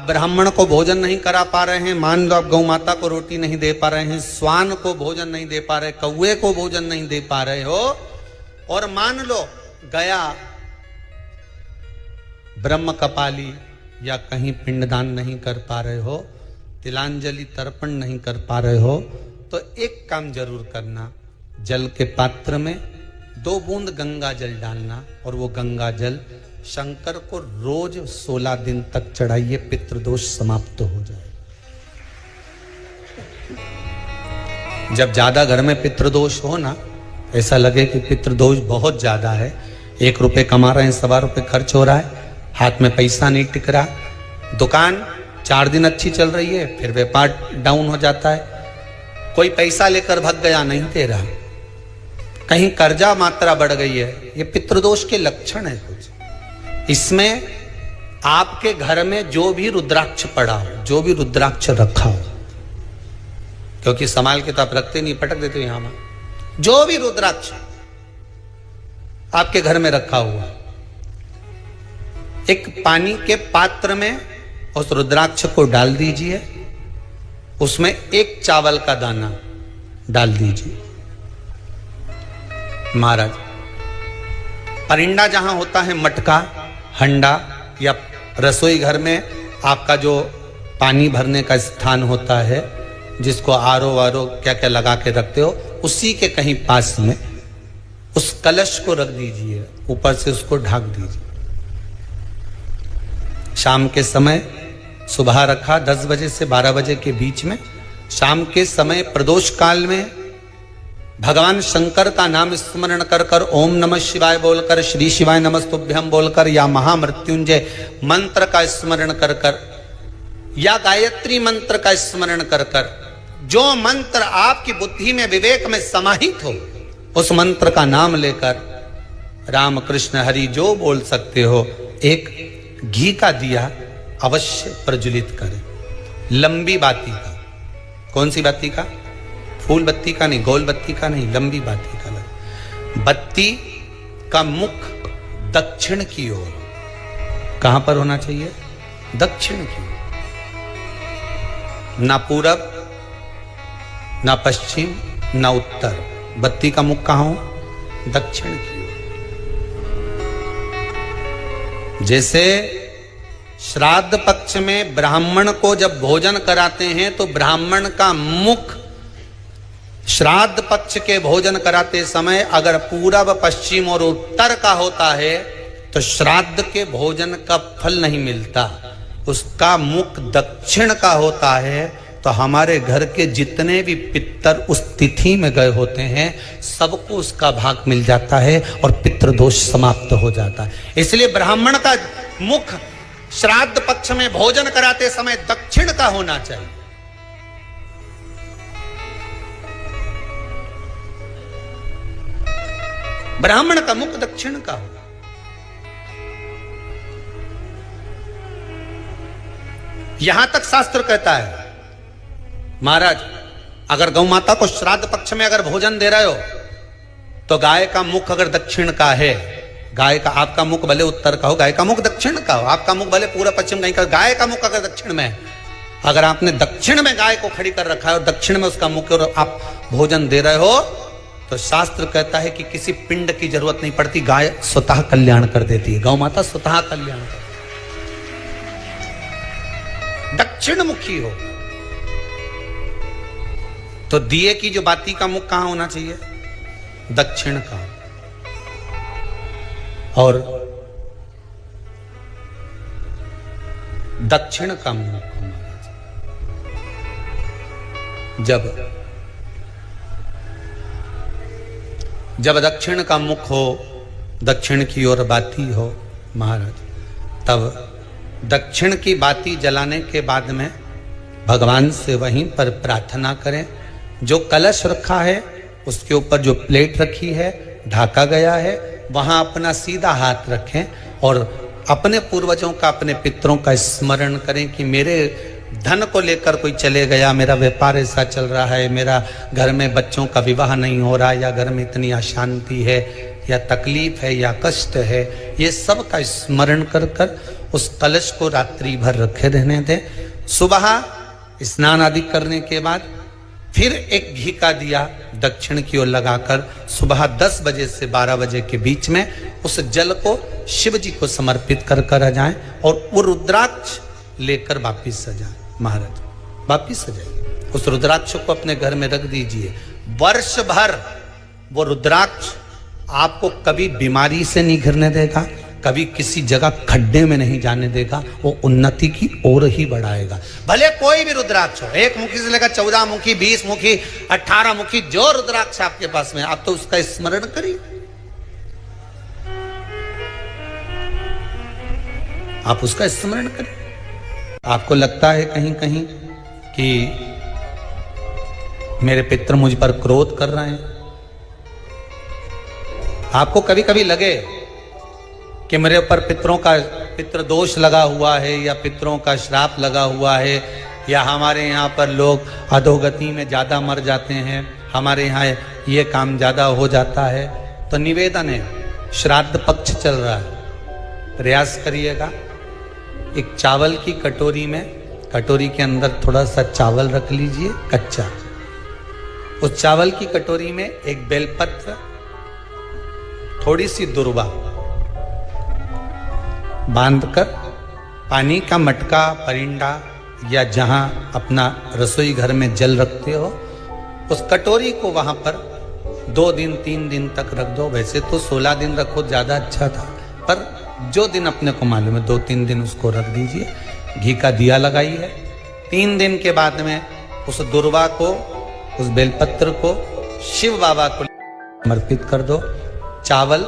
ब्राह्मण को भोजन नहीं करा पा रहे हैं, मान लो आप गौ माता को रोटी नहीं दे पा रहे हैं, स्वान को भोजन नहीं दे पा रहे, कौवे को भोजन नहीं दे पा रहे हो, और मान लो गया ब्रह्म कपाली या कहीं पिंडदान नहीं कर पा रहे हो, तिलांजलि तर्पण नहीं कर पा रहे हो, तो एक काम जरूर करना, जल के पात्र में 2 बूंद गंगा जल डालना और वो गंगा जल शंकर को रोज 16 दिन तक चढ़ाइए, पितृदोष समाप्त हो जाए। जब ज्यादा घर में पितृदोष हो ना, ऐसा लगे कि पितृदोष बहुत ज्यादा है, 1 रुपए कमा रहे हैं, 1.25 रुपए खर्च हो रहा है, हाथ में पैसा नहीं टिक रहा, दुकान 4 दिन अच्छी चल रही है, फिर व्यापार डाउन हो जाता है, कोई पैसा लेकर भग गया, नहीं दे रहा, कहीं कर्जा मात्रा बढ़ गई है, ये पितृदोष के लक्षण है कुछ। इसमें आपके घर में जो भी रुद्राक्ष पड़ा हो, जो भी रुद्राक्ष रखा हो, क्योंकि संभाल के तो आप रखते नहीं, पटक देते हो यहां में, जो भी रुद्राक्ष आपके घर में रखा हुआ, एक पानी के पात्र में उस रुद्राक्ष को डाल दीजिए, उसमें 1 चावल का दाना डाल दीजिए। महाराज, परिंदा जहां होता है, मटका, हंडा या रसोई घर में आपका जो पानी भरने का स्थान होता है, जिसको आरो वारो क्या क्या लगा के रखते हो, उसी के कहीं पास में उस कलश को रख दीजिए, ऊपर से उसको ढक दीजिए। शाम के समय, सुबह रखा 10 बजे से 12 बजे के बीच में, शाम के समय प्रदोष काल में भगवान शंकर का नाम स्मरण कर कर, ओम नमः शिवाय बोलकर, श्री शिवाय नमस्तुभ्यम बोलकर, या महामृत्युंजय मंत्र का स्मरण कर कर, या गायत्री मंत्र का स्मरण कर कर, जो मंत्र आपकी बुद्धि में, विवेक में समाहित हो, उस मंत्र का नाम लेकर राम कृष्ण हरि जो बोल सकते हो, एक घी का दिया अवश्य प्रज्वलित करें, लंबी बाती का। कौन सी बाती का? फूल बत्ती का नहीं, गोल बत्ती का नहीं, लंबी बाती का। बत्ती का मुख दक्षिण की ओर, कहां पर होना चाहिए? दक्षिण की ओर, ना पूरब, ना पश्चिम, ना उत्तर। बत्ती का मुख कहां हो? दक्षिण की ओर। जैसे श्राद्ध पक्ष में ब्राह्मण को जब भोजन कराते हैं तो ब्राह्मण का मुख श्राद्ध पक्ष के भोजन कराते समय अगर पूरब, पश्चिम और उत्तर का होता है तो श्राद्ध के भोजन का फल नहीं मिलता। उसका मुख दक्षिण का होता है तो हमारे घर के जितने भी पितर उस तिथि में गए होते हैं सबको उसका भाग मिल जाता है और पितृदोष समाप्त हो जाता है। इसलिए ब्राह्मण का मुख श्राद्ध पक्ष में भोजन कराते समय दक्षिण का होना चाहिए। ब्राह्मण का मुख दक्षिण का हो। यहां तक शास्त्र कहता है महाराज, अगर गौ माता को श्राद्ध पक्ष में अगर भोजन दे रहे हो तो गाय का मुख अगर दक्षिण का है, गाय का, आपका मुख भले उत्तर का हो, गाय का मुख दक्षिण का हो, आपका मुख भले पूरा पश्चिम कहीं का, गाय का मुख अगर दक्षिण में है, अगर आपने दक्षिण में गाय को खड़ी कर रखा है और दक्षिण में उसका मुख और आप भोजन दे रहे हो तो शास्त्र कहता है कि किसी पिंड की जरूरत नहीं पड़ती, गाय स्वतः कल्याण कर देती है, गौ माता स्वतः कल्याण कर, दक्षिण मुखी हो। तो दिए की जो बाती का मुख कहां होना चाहिए? दक्षिण का। और दक्षिण का मुख होना चाहिए। जब दक्षिण का मुख हो, दक्षिण की ओर बाती हो महाराज, तब दक्षिण की बाती जलाने के बाद में भगवान से वहीं पर प्रार्थना करें। जो कलश रखा है उसके ऊपर जो प्लेट रखी है, ढाका गया है, वहां अपना सीधा हाथ रखें और अपने पूर्वजों का, अपने पितरों का स्मरण करें कि मेरे धन को लेकर कोई चले गया, मेरा व्यापार ऐसा चल रहा है, मेरा घर में बच्चों का विवाह नहीं हो रहा, या घर में इतनी अशांति है, या तकलीफ है, या कष्ट है, ये सब का स्मरण कर कर उस कलश को रात्रि भर रखे रहने दें। सुबह स्नान आदि करने के बाद फिर एक घी का दिया दक्षिण की ओर लगाकर सुबह 10 बजे से 12 बजे के बीच में उस जल को शिव जी को समर्पित कर जाएं और वो रुद्राक्ष लेकर वापिस सजाएं। महाराज वापिस सजाइए, उस रुद्राक्ष को अपने घर में रख दीजिए। वर्ष भर वो रुद्राक्ष आपको कभी बीमारी से नहीं घिरने देगा, कभी किसी जगह खड्डे में नहीं जाने देगा, वो उन्नति की ओर ही बढ़ाएगा। भले कोई भी रुद्राक्ष हो, 1 मुखी से लेकर 14 मुखी, 20 मुखी, 18 मुखी, जो रुद्राक्ष आपके पास में, आप तो उसका स्मरण करिए। आप उसका स्मरण करिए। आपको लगता है कहीं कहीं कि मेरे पितर मुझ पर क्रोध कर रहे हैं, आपको कभी कभी लगे कि मेरे ऊपर पितृ दोष लगा हुआ है या पितरों का श्राप लगा हुआ है, या हमारे यहाँ पर लोग अधोगति में ज़्यादा मर जाते हैं, हमारे यहाँ ये काम ज़्यादा हो जाता है, तो निवेदन है, श्राद्ध पक्ष चल रहा है, प्रयास करिएगा। एक चावल की कटोरी में, कटोरी के अंदर थोड़ा सा चावल रख लीजिए कच्चा, उस चावल की कटोरी में एक बेलपत्र, थोड़ी सी दुर्वा बांधकर पानी का मटका, परिंडा या जहां अपना रसोई घर में जल रखते हो, उस कटोरी को वहां पर 2 दिन 3 दिन तक रख दो। वैसे तो 16 दिन रखो ज्यादा अच्छा था, पर जो दिन अपने को मालूम है 2-3 दिन उसको रख दीजिए। घी का दिया लगाइए। 3 दिन के बाद में उस दुर्वा को, उस बेलपत्र को शिव बाबा को समर्पित कर दो। चावल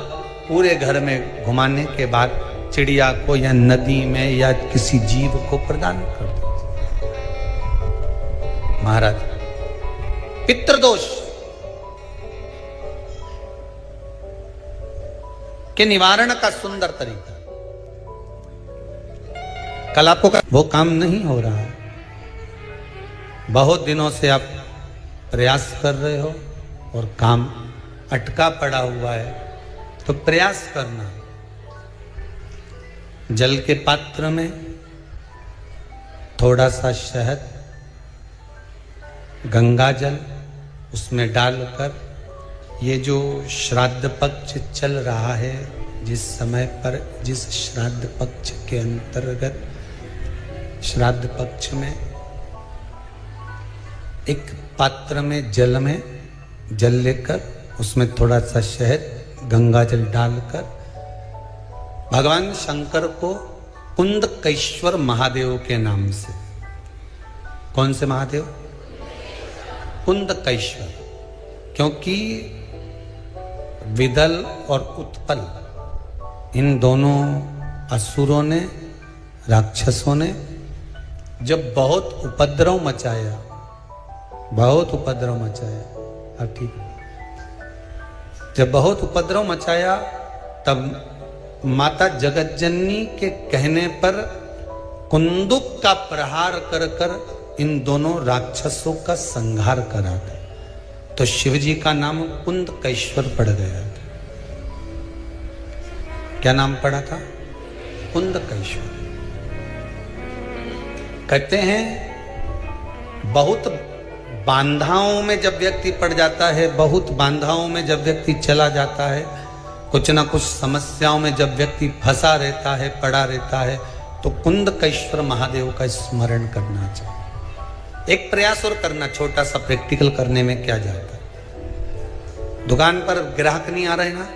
पूरे घर में घुमाने के बाद चिड़िया को या नदी में या किसी जीव को प्रदान कर दो। महाराज पितृदोष के निवारण का सुंदर तरीका। कल आपको वो काम नहीं हो रहा है, बहुत दिनों से आप प्रयास कर रहे हो और काम अटका पड़ा हुआ है, तो प्रयास करना। जल के पात्र में थोड़ा सा शहद, गंगा जल उसमें डालकर, ये जो श्राद्ध पक्ष चल रहा है, जिस समय पर, जिस श्राद्ध पक्ष के अंतर्गत, श्राद्ध पक्ष में एक पात्र में जल लेकर उसमें थोड़ा सा शहद, गंगा जल डालकर भगवान शंकर को कुंदकेश्वर महादेव के नाम से, कौन से महादेव? कुंदकेश्वर, क्योंकि विदल और उत्पल इन दोनों असुरों ने, राक्षसों ने जब बहुत उपद्रव मचाया, अब ठीक, जब बहुत उपद्रव मचाया, तब माता जगतजननी के कहने पर कुंदुक का प्रहार कर कर इन दोनों राक्षसों का संहार करा था। तो शिवजी का नाम कुंदकेश्वर पड़ गया था। क्या नाम पड़ा था? कुंदकेश्वर। कहते हैं बहुत बांधाओं में जब व्यक्ति पड़ जाता है, बहुत बांधाओं में जब व्यक्ति चला जाता है, कुछ ना कुछ समस्याओं में जब व्यक्ति फंसा रहता है, पड़ा रहता है, तो कुंदकेश्वर महादेव का स्मरण करना चाहिए। एक प्रयास और करना, छोटा सा प्रैक्टिकल करने में क्या जाता है। दुकान पर ग्राहक नहीं आ रहे ना,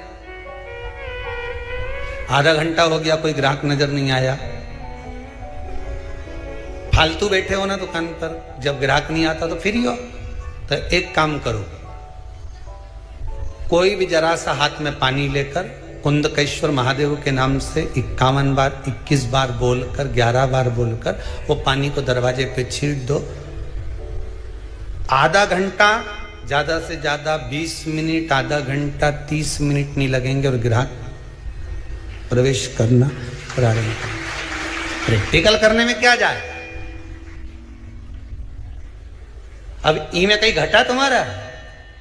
आधा घंटा हो गया, कोई ग्राहक नजर नहीं आया, फालतू बैठे हो ना दुकान पर, जब ग्राहक नहीं आता तो फ्री हो, तो एक काम करो, कोई भी जरा सा हाथ में पानी लेकर कुंदकेश्वर महादेव के नाम से 51 बार, 21 बार बोलकर, 11 बार बोलकर वो पानी को दरवाजे पे छींट दो। आधा घंटा, ज्यादा से ज्यादा 20 मिनट, आधा घंटा 30 मिनट नहीं लगेंगे और ग्राहक प्रवेश करना प्रारंभ करें। प्रैक्टिकल करने में क्या जाए। अब ई में कहीं घटा तुम्हारा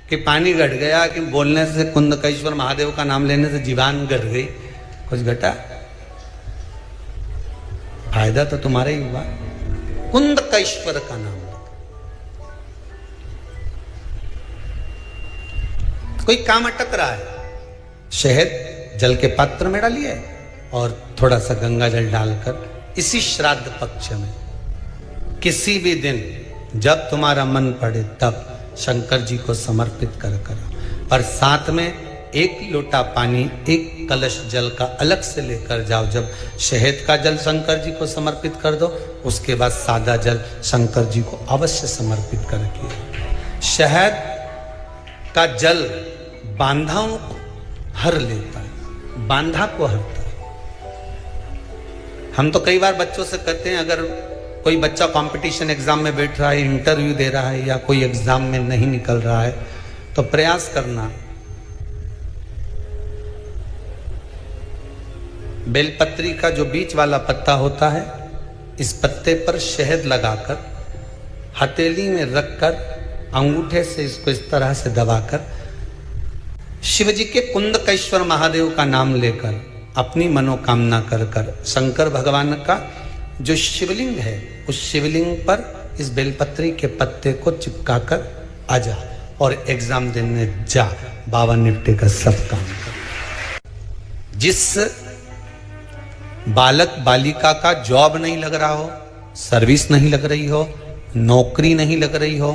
कि पानी घट गया, कि बोलने से, कुंदकेश्वर महादेव का नाम लेने से जीवान घट गई, कुछ घटा? फायदा तो तुम्हारा ही हुआ। कुंदकेश्वर का नाम, कोई काम अटक रहा है, शहद जल के पात्र में डालिए और थोड़ा सा गंगा जल डालकर इसी श्राद्ध पक्ष में किसी भी दिन जब तुम्हारा मन पड़े तब शंकर जी को समर्पित कर करो। और साथ में एक लोटा पानी, एक कलश जल का अलग से लेकर जाओ। जब शहद का जल शंकर जी को समर्पित कर दो, उसके बाद सादा जल शंकर जी को अवश्य समर्पित करके। शहद का जल बांधाओं को हर लेता है, बांधा को हरता है। हम तो कई बार बच्चों से कहते हैं, अगर कोई बच्चा कंपटीशन एग्जाम में बैठ रहा है, इंटरव्यू दे रहा है या कोई एग्जाम में नहीं निकल रहा है, तो प्रयास करना बेलपत्री का जो बीच वाला पत्ता होता है, इस पत्ते पर शहद लगाकर हथेली में रखकर अंगूठे से इसको इस तरह से दबाकर शिव जी के कुंदकेश्वर महादेव का नाम लेकर अपनी मनोकामना कर कर शंकर भगवान का जो शिवलिंग है, उस शिवलिंग पर इस बेलपत्री के पत्ते को चिपकाकर आ जा और एग्जाम देने जा। बाबा निपटे का सब काम कर। जिस बालक बालिका का जॉब नहीं लग रहा हो, सर्विस नहीं लग रही हो, नौकरी नहीं लग रही हो,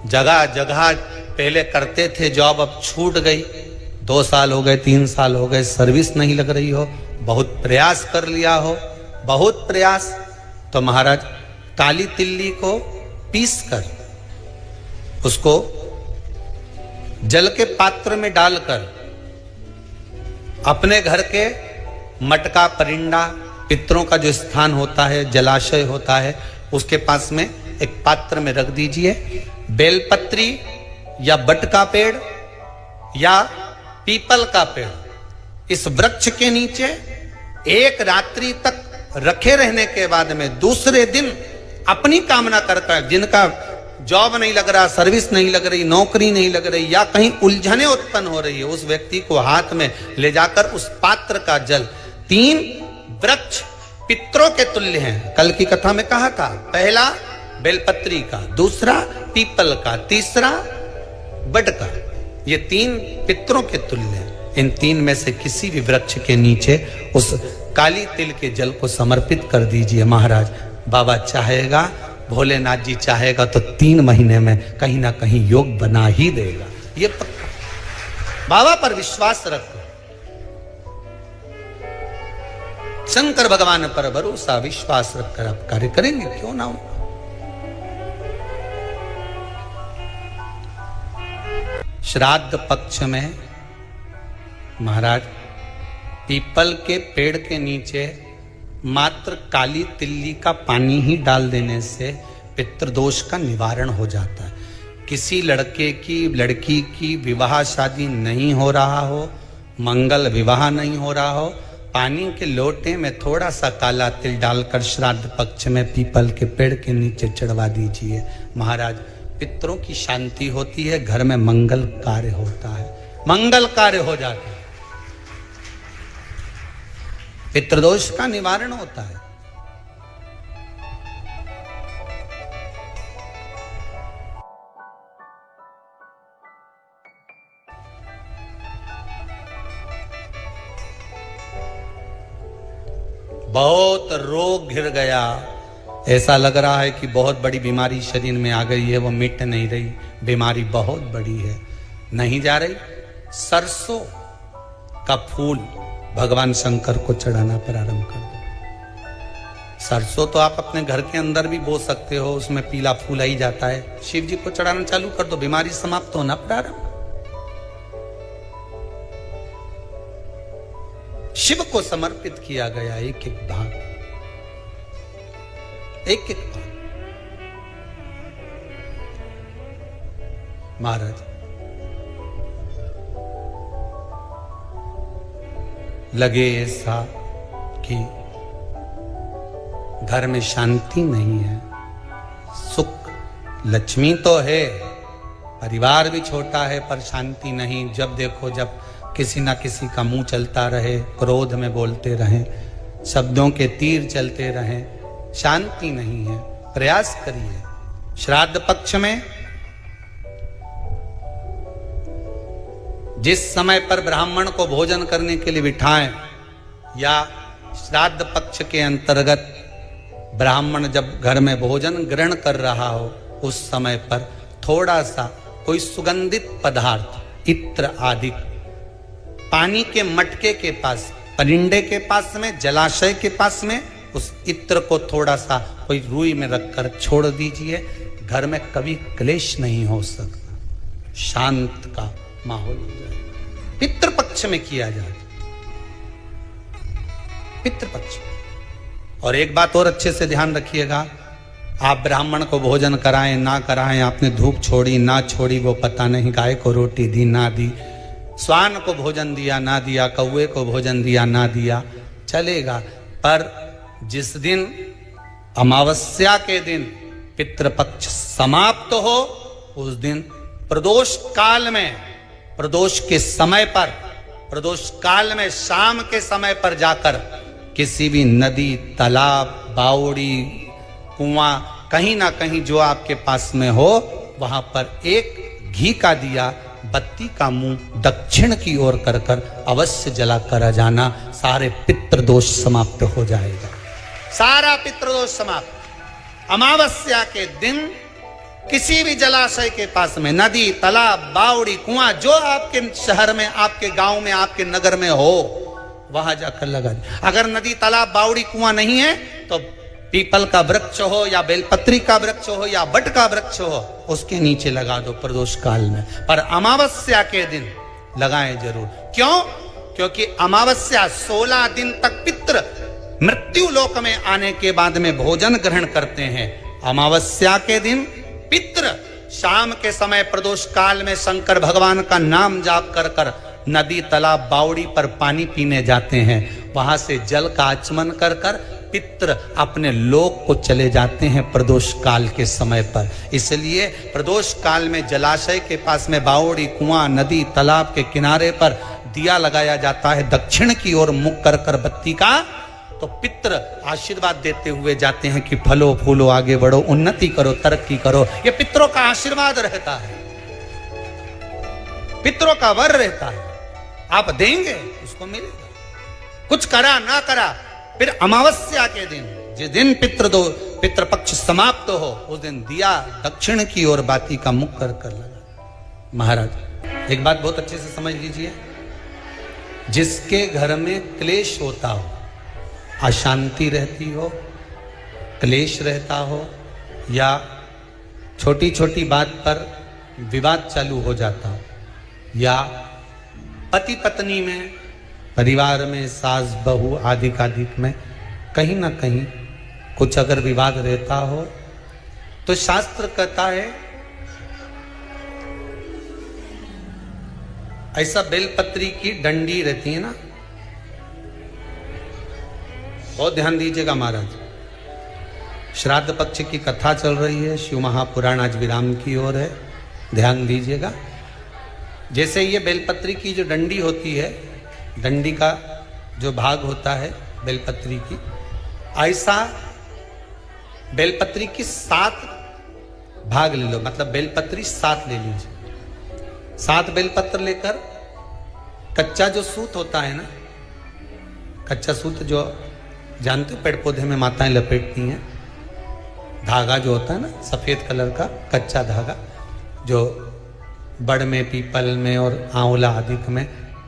जगह जगह पहले करते थे जॉब, अब छूट गई, 2 साल हो गए, 3 साल हो गए, सर्विस नहीं लग रही हो, बहुत प्रयास कर लिया हो, बहुत प्रयास, तो महाराज काली तिल्ली को पीस कर उसको जल के पात्र में डालकर अपने घर के मटका परिंडा, पितरों का जो स्थान होता है, जलाशय होता है, उसके पास में एक पात्र में रख दीजिए। बेलपत्री या बट का पेड़ या पीपल का पेड़, इस वृक्ष के नीचे एक रात्रि तक रखे रहने के बाद में दूसरे दिन अपनी कामना करकर, जिनका जॉब नहीं लग रहा, सर्विस नहीं लग रही, नौकरी नहीं लग रही या कहीं उलझने उत्पन्न हो रही है, उस व्यक्ति को हाथ में ले जाकर उस पात्र का जल, 3 वृक्ष पितरों के तुल्य हैं। कल की कथा में कहा था, पहला बेलपत्री का, दूसरा पीपल का, तीसरा बड का, ये 3 पितरों के तुल्य हैं। इन 3 में से किसी भी वृक्ष के नीचे उस काली तिल के जल को समर्पित कर दीजिए। महाराज बाबा चाहेगा, भोलेनाथ जी चाहेगा तो 3 महीने में कहीं ना कहीं योग बना ही देगा, ये पक्का। बाबा पर विश्वास रखो, शंकर भगवान पर भरोसा विश्वास रखकर आप कार्य करेंगे, क्यों ना हो। श्राद्ध पक्ष में महाराज पीपल के पेड़ के नीचे मात्र काली तिल्ली का पानी ही डाल देने से पितृदोष का निवारण हो जाता है। किसी लड़के की लड़की की विवाह शादी नहीं हो रहा हो, मंगल विवाह नहीं हो रहा हो, पानी के लोटे में थोड़ा सा काला तिल डालकर श्राद्ध पक्ष में पीपल के पेड़ के नीचे चढ़वा दीजिए। महाराज पितरों की शांति होती है, घर में मंगल कार्य होता है, मंगल कार्य हो जाता है, पितृदोष का निवारण होता है। बहुत रोग घिर गया, ऐसा लग रहा है कि बहुत बड़ी बीमारी शरीर में आ गई है, वो मिट नहीं रही, बीमारी बहुत बड़ी है, नहीं जा रही। सरसों का फूल भगवान शंकर को चढ़ाना प्रारंभ कर दो। सरसों तो आप अपने घर के अंदर भी बो सकते हो, उसमें पीला फूल ही जाता है, शिव जी को चढ़ाना चालू कर दो, बीमारी समाप्त होना प्रारंभ। शिव को समर्पित किया गया एक एक भाग, एक एक भाग। महाराज लगे ऐसा कि घर में शांति नहीं है, सुख लक्ष्मी तो है, परिवार भी छोटा है पर शांति नहीं। जब देखो जब किसी ना किसी का मुंह चलता रहे, क्रोध में बोलते रहें, शब्दों के तीर चलते रहें, शांति नहीं है। प्रयास करिए। श्राद्ध पक्ष में जिस समय पर ब्राह्मण को भोजन करने के लिए बिठाएं, या श्राद्ध पक्ष के अंतर्गत ब्राह्मण जब घर में भोजन ग्रहण कर रहा हो, उस समय पर थोड़ा सा कोई सुगंधित पदार्थ, इत्र आदि, पानी के मटके के पास, परिंडे के पास में, जलाशय के पास में उस इत्र को थोड़ा सा कोई रुई में रखकर छोड़ दीजिए। घर में कभी क्लेश नहीं हो सकता, शांत का माहौल हो जाए। पितृपक्ष में किया जाए, पितृपक्ष। और एक बात और अच्छे से ध्यान रखिएगा, आप ब्राह्मण को भोजन कराएं ना कराएं, आपने धूप छोड़ी ना छोड़ी वो पता नहीं, गाय को रोटी दी ना दी, स्वान को भोजन दिया ना दिया, कौवे को भोजन दिया ना दिया, चलेगा। पर जिस दिन अमावस्या के दिन पितृपक्ष समाप्त हो, उस दिन प्रदोष काल में, प्रदोष के समय पर, प्रदोष काल में शाम के समय पर जाकर किसी भी नदी, तालाब, बावड़ी, कुआं, कहीं ना कहीं जो आपके पास में हो, वहां पर एक घी का दिया, बत्ती का मुंह दक्षिण की ओर कर कर अवश्य जला कर जाना। सारे पितृदोष समाप्त हो जाएगा, सारा पितृदोष समाप्त। अमावस्या के दिन किसी भी जलाशय के पास में, नदी, तालाब, बावड़ी, कुआं, जो आपके शहर में, आपके गांव में, आपके नगर में हो, वहां जाकर लगा दे। अगर नदी, तालाब, बावड़ी, कुआं नहीं है तो पीपल का वृक्ष हो या बेलपत्री का वृक्ष हो या बट का वृक्ष हो, उसके नीचे लगा दो प्रदोष काल में। पर अमावस्या के दिन लगाएं जरूर। क्यों? क्योंकि अमावस्या 16 दिन तक पितृ मृत्यु लोक में आने के बाद में भोजन ग्रहण करते हैं। अमावस्या के दिन पितृ शाम के समय प्रदोष काल में शंकर भगवान का नाम जाप कर कर नदी, तालाब, बावड़ी पर पानी पीने जाते हैं। वहां से जल का आचमन कर कर पितृ अपने लोक को चले जाते हैं प्रदोष काल के समय पर। इसलिए प्रदोष काल में जलाशय के पास में, बावड़ी, कुआं, नदी, तालाब के किनारे पर दिया लगाया जाता है दक्षिण की ओर मुख कर कर बत्ती का। तो पितृ आशीर्वाद देते हुए जाते हैं कि फलो फूलो, आगे बढ़ो, उन्नति करो, तरक्की करो। ये पितरों का आशीर्वाद रहता है, पितरों का वर रहता है। आप देंगे उसको मिलेगा, कुछ करा ना करा। फिर अमावस्या के दिन, जिस दिन पितृपक्ष समाप्त हो, उस दिन दिया दक्षिण की ओर बाती का मुख कर कर लगा। महाराज एक बात बहुत अच्छे से समझ लीजिए, जिसके घर में क्लेश होता हो, अशांति रहती हो, क्लेश रहता हो, या छोटी छोटी बात पर विवाद चालू हो जाता हो, या पति पत्नी में, परिवार में, सास बहू आदि कादिक में कहीं ना कहीं कुछ अगर विवाद रहता हो, तो शास्त्र कहता है ऐसा बेलपत्री की डंडी रहती है ना, बहुत ध्यान दीजिएगा महाराज। श्राद्ध पक्ष की कथा चल रही है, शिव महापुराण आज विराम की ओर है, ध्यान दीजिएगा। जैसे ये बेलपत्री की जो डंडी होती है, डंडी का जो भाग होता है बेलपत्री की, ऐसा बेलपत्री की 7 भाग ले लो, मतलब बेलपत्री 7 ले लीजिए। 7 बेलपत्र लेकर कच्चा जो सूत होता है ना, कच्चा सूत जो जानते हो पेड़ पौधे में माताएं लपेटती हैं, धागा जो होता है ना सफेद कलर का कच्चा धागा, जो बड़ में, पीपल में और आंवला आदि में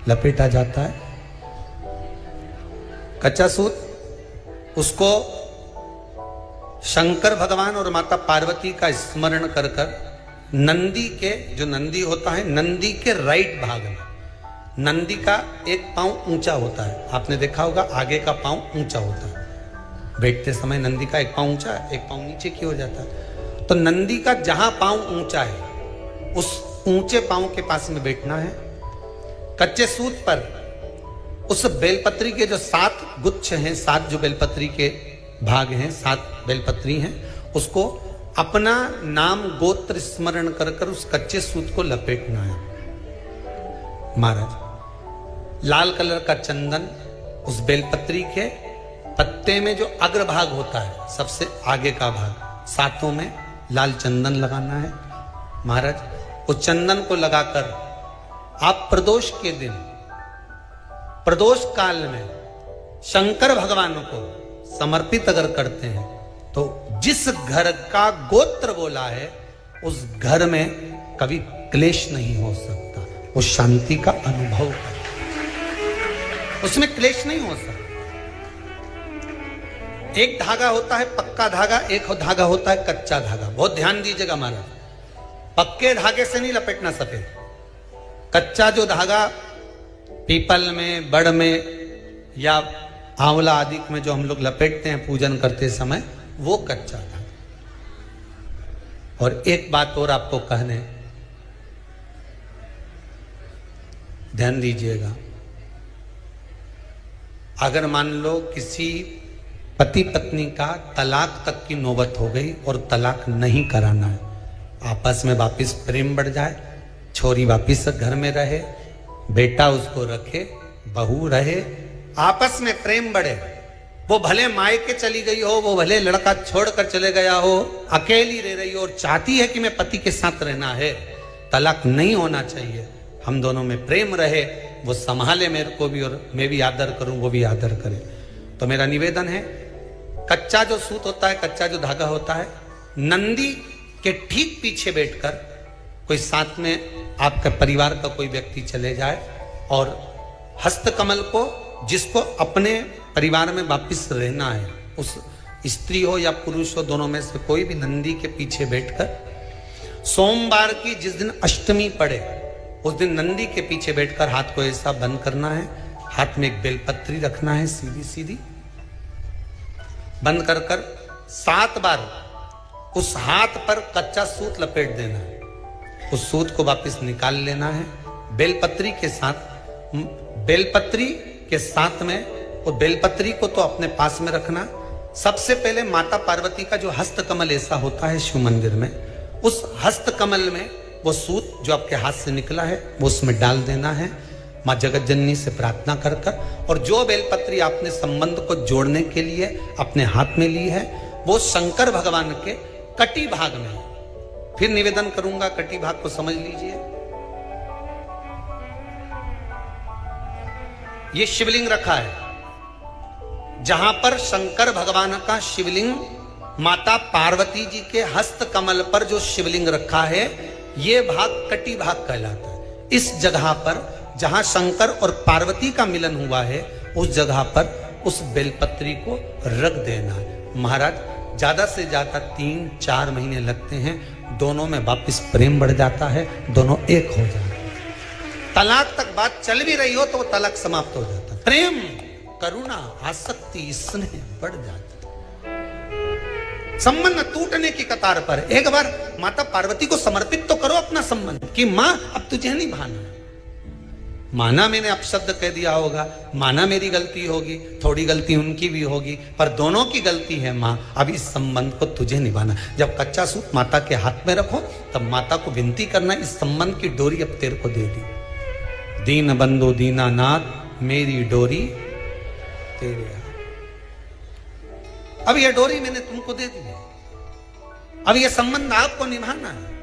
लपेटा जाता है, कच्चा सूत, उसको शंकर भगवान और माता पार्वती का स्मरण कर कर नंदी के, जो नंदी होता है, नंदी के राइट भाग में, नंदी का एक पांव ऊंचा होता है, आपने देखा होगा आगे का पांव ऊंचा होता है, बैठते समय नंदी का एक पांव ऊंचा है, एक पांव नीचे की हो जाता है। तो नंदी का जहां पांव ऊंचा है, उस ऊंचे पांव के पास में बैठना है। कच्चे सूत पर उस बेलपत्री के जो 7 गुच्छ हैं, 7 जो बेलपत्री के भाग हैं, 7 बेलपत्री हैं, उसको अपना नाम गोत्र स्मरण कर कर उस कच्चे सूत को लपेटना है। महाराज लाल कलर का चंदन उस बेलपत्री के पत्ते में जो अग्रभाग होता है, सबसे आगे का भाग, सातों में लाल चंदन लगाना है महाराज। उस चंदन को लगाकर आप प्रदोष के दिन, प्रदोष काल में शंकर भगवान को समर्पित अगर करते हैं तो जिस घर का गोत्र बोला है उस घर में कभी क्लेश नहीं हो सकता, वो शांति का अनुभव करे, उसमें क्लेश नहीं हो सकता। एक धागा होता है पक्का धागा, एक धागा होता है कच्चा धागा। बहुत ध्यान दीजिएगा महाराज, पक्के धागे से नहीं लपेटना सफेद। कच्चा जो धागा पीपल में, बड़ में या आंवला आदि में जो हम लोग लपेटते हैं पूजन करते समय, वो कच्चा धागा। और एक बात और आपको कहने, ध्यान दीजिएगा, अगर मान लो किसी पति पत्नी का तलाक तक की नौबत हो गई और तलाक नहीं कराना है, आपस में वापिस प्रेम बढ़ जाए, छोरी वापिस घर में रहे, बेटा उसको रखे, बहू रहे, आपस में प्रेम बढ़े, वो भले मायके चली गई हो, वो भले लड़का छोड़कर चले गया हो, अकेली रह रही हो और चाहती है कि मैं पति के साथ रहना है, तलाक नहीं होना चाहिए, हम दोनों में प्रेम रहे, वो संभाले मेरे को भी और मैं भी आदर करूं, वो भी आदर करे। तो मेरा निवेदन है, कच्चा जो सूत होता है, कच्चा जो धागा होता है, नंदी के ठीक पीछे बैठकर कोई साथ में आपका परिवार का कोई व्यक्ति चले जाए और हस्तकमल को, जिसको अपने परिवार में वापिस रहना है, उस स्त्री हो या पुरुष हो, दोनों में से कोई भी नंदी के पीछे बैठकर सोमवार की जिस दिन अष्टमी पड़े उस दिन नंदी के पीछे बैठकर हाथ को ऐसा बंद करना है, हाथ में एक बेलपत्री रखना है, सीधी सीधी बंद कर कर 7 बार उस हाथ पर कच्चा सूत लपेट देना है, उस सूत को वापस निकाल लेना है। बेलपत्री के साथ, बेलपत्री के साथ में, और बेलपत्री को तो अपने पास में रखना। सबसे पहले माता पार्वती का जो हस्तकमल ऐसा होता है शिव मंदिर में, उस हस्तकमल में वो सूत जो आपके हाथ से निकला है वो उसमें डाल देना है, माँ जगत जननी से प्रार्थना कर कर, और जो बेलपत्री आपने संबंध को जोड़ने के लिए अपने हाथ में ली है वो शंकर भगवान के कटी भाग में, फिर निवेदन करूंगा कटी भाग को समझ लीजिए। ये शिवलिंग रखा है, जहां पर शंकर भगवान का शिवलिंग, माता पार्वती जी के हस्त कमल पर जो शिवलिंग रखा है, ये भाग कटी भाग कहलाता है। इस जगह पर जहां शंकर और पार्वती का मिलन हुआ है, उस जगह पर उस बेलपत्री को रख देना है। महाराज ज्यादा से ज्यादा 3-4 महीने लगते हैं, दोनों में वापिस प्रेम बढ़ जाता है, दोनों एक हो जाते हैं। तलाक तक बात चल भी रही हो तो वो तलाक समाप्त हो जाता है। प्रेम, करुणा, आसक्ति, स्नेह बढ़ जाता है। संबंध टूटने की कतार पर एक बार माता पार्वती को समर्पित तो करो अपना संबंध कि मां अब तुझे नहीं भाना। माना मैंने अपशब्द कह दिया होगा, माना मेरी गलती होगी, थोड़ी गलती उनकी भी होगी, पर दोनों की गलती है मां, अब इस संबंध को तुझे निभाना। जब कच्चा सूत माता के हाथ में रखो तब माता को विनती करना, इस संबंध की डोरी अब तेरे को दे दी। दीन बंधु दीनानाथ मेरी डोरी तेरे हाथ। अब यह डोरी मैंने तुमको दे दी है, अब यह संबंध आपको निभाना है,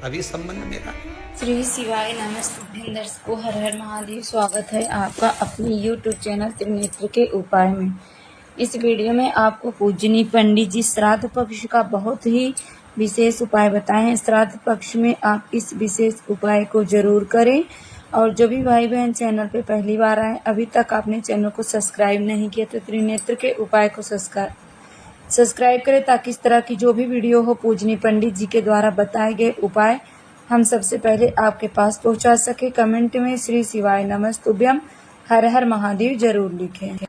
अब ये संबंध मेरा। श्री शिवाय नमस्ते दर्शकों, हर हर महादेव। स्वागत है आपका अपने YouTube चैनल त्रिनेत्र के उपाय में। इस वीडियो में आपको पूजनीय पंडित जी श्राद्ध पक्ष का बहुत ही विशेष उपाय बताए हैं। श्राद्ध पक्ष में आप इस विशेष उपाय को जरूर करें। और जो भी भाई बहन चैनल पे पहली बार आए, अभी तक आपने चैनल को सब्सक्राइब नहीं किया तो त्रिनेत्र के उपाय को सब्सक्राइब करें, ताकि इस तरह की जो भी वीडियो हो पूजनीय पंडित जी के द्वारा बताए गए उपाय हम सबसे पहले आपके पास पहुंचा सके। कमेंट में श्री शिवाय नमस्तुभ्यम हर हर महादेव जरूर लिखें।